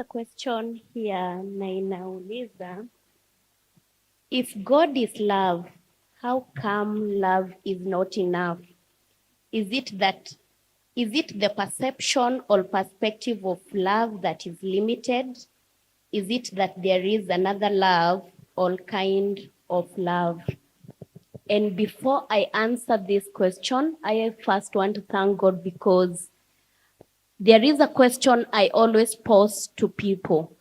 a question here na inauliza, if God is love, how come love is not enough? Is it the perception or perspective of love that is limited? Is it that there is another love or kind of love? And before I answer this question, I first want to thank God because there is a question I always pose to people,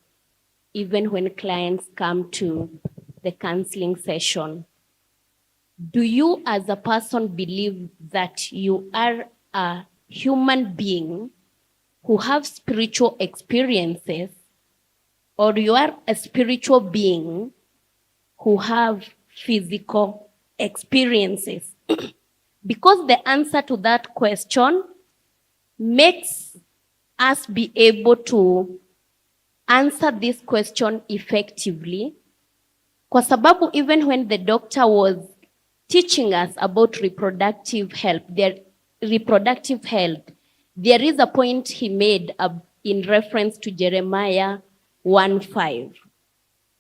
even when clients come to the counseling session. Do you as a person believe that you are a human being who have spiritual experiences, or you are a spiritual being who have physical experiences? Because the answer to that question makes us be able to answer this question effectively. Kwa sababu even when the doctor was teaching us about reproductive health, there is a point he made in reference to Jeremiah 1:5,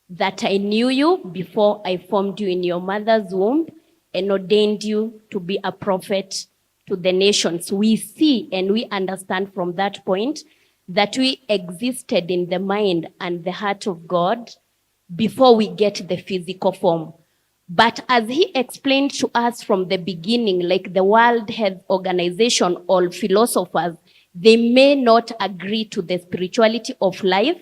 that I knew you before I formed you in your mother's womb and ordained you to be a prophet to the nations. We see and we understand from that point that we existed in the mind and the heart of God before we get the physical form. But as he explained to us from the beginning, like the World Health Organization or philosophers, they may not agree to the spirituality of life.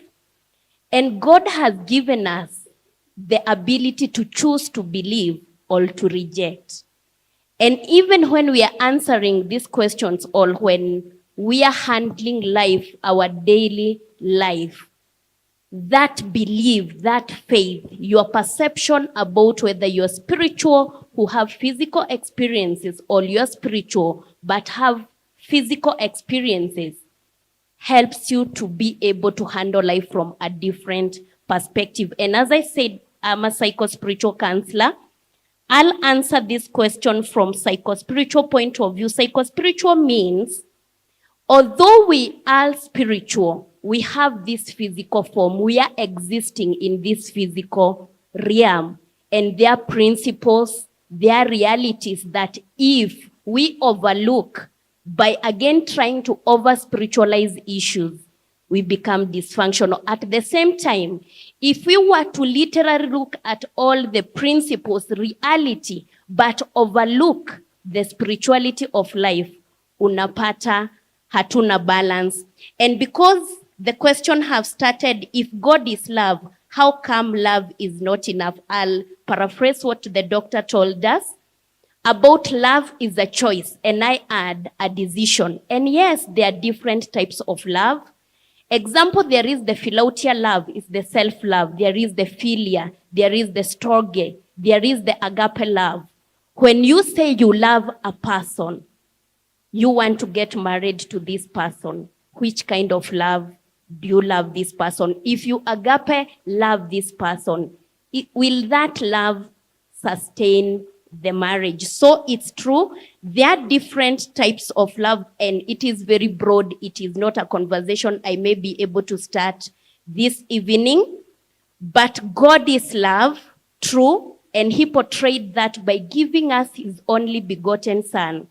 And God has given us the ability to choose to believe or to reject. And even when we are answering these questions or when we are handling life, our daily life, that belief, that faith, your perception about whether you're spiritual who have physical experiences or you're spiritual but have physical experiences helps you to be able to handle life from a different perspective. And as I said, I'm a psycho-spiritual counselor. I'll answer this question from psycho-spiritual point of view. Psycho-spiritual means, although we are spiritual, we have this physical form. We are existing in this physical realm. And there are principles, there are realities that if we overlook by again trying to over-spiritualize issues, we become dysfunctional. At the same time, if we were to literally look at all the principles, reality, but overlook the spirituality of life, unapata hatuna balance. And because the question have started, if God is love, how come love is not enough? I'll paraphrase what the doctor told us. About love is a choice, and I add a decision. And yes, there are different types of love. Example, there is the philautia love, is the self-love. There is the philia, there is the storge, there is the agape love. When you say you love a person, you want to get married to this person, which kind of love do you love this person? If you agape love this person, will that love sustain the marriage? So it's true, there are different types of love, and it is very broad. It is not a conversation I may be able to start this evening, but God is love, true, and he portrayed that by giving us his only begotten son.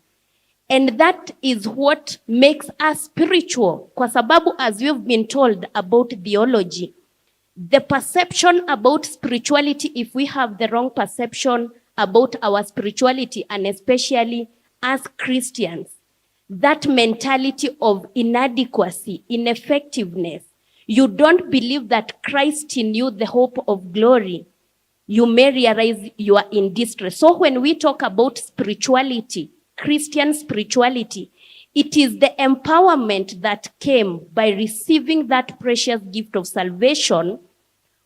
And that is what makes us spiritual. Kwa sababu, as we've been told about theology, the perception about spirituality, if we have the wrong perception about our spirituality, and especially as Christians, that mentality of inadequacy, ineffectiveness, you don't believe that Christ in you, the hope of glory, you may realize you are in distress. So when we talk about spirituality, Christian spirituality, it is the empowerment that came by receiving that precious gift of salvation.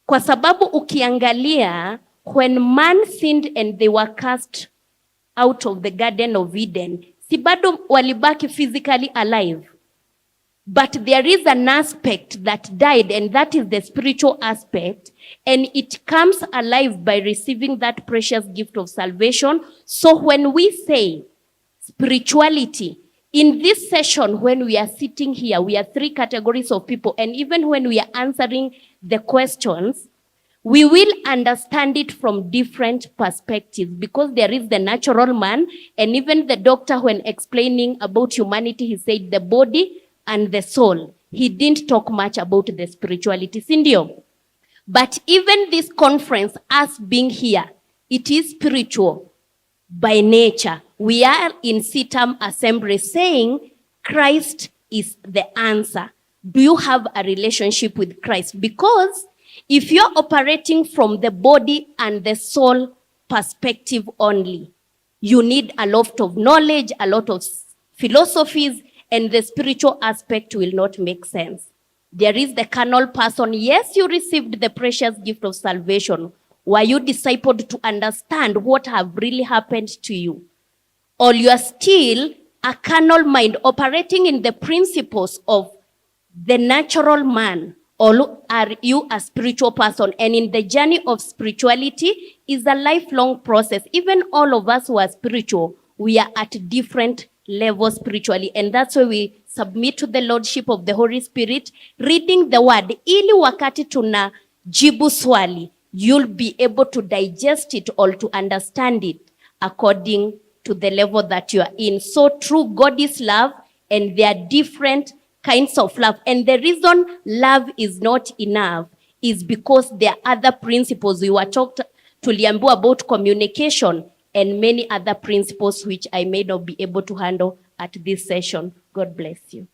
Kwa sababu ukiangalia, when man sinned and they were cast out of the Garden of Eden, si bado walibaki physically alive. But there is an aspect that died, and that is the spiritual aspect, and it comes alive by receiving that precious gift of salvation. So when we say spirituality In this session, when we are sitting here, we are three categories of people, and even when we are answering the questions, we will understand it from different perspectives, because there is the natural man, and even the doctor, when explaining about humanity, he said the body and the soul. He didn't talk much about the spirituality, sindio? But even this conference, us being here, it is spiritual by nature. We are in Citam assembly saying Christ is the answer. Do you have a relationship with Christ? Because if you're operating from the body and the soul perspective only, you need a lot of knowledge, a lot of philosophies, and the spiritual aspect will not make sense. There is the carnal person. Yes, you received the precious gift of salvation. Were you discipled to understand what have really happened to you? Or you are still a carnal mind operating in the principles of the natural man? Or are you a spiritual person? And in the journey of spirituality is a lifelong process. Even all of us who are spiritual, we are at different levels spiritually. And that's why we submit to the Lordship of the Holy Spirit, reading the word. Ili wakati tuna jibu swali, you'll be able to digest it or to understand it according to the level that you are in. So true, God is love, and there are different kinds of love. And the reason love is not enough is because there are other principles. We were talked to Liambu about communication and many other principles which I may not be able to handle at this session. God bless you.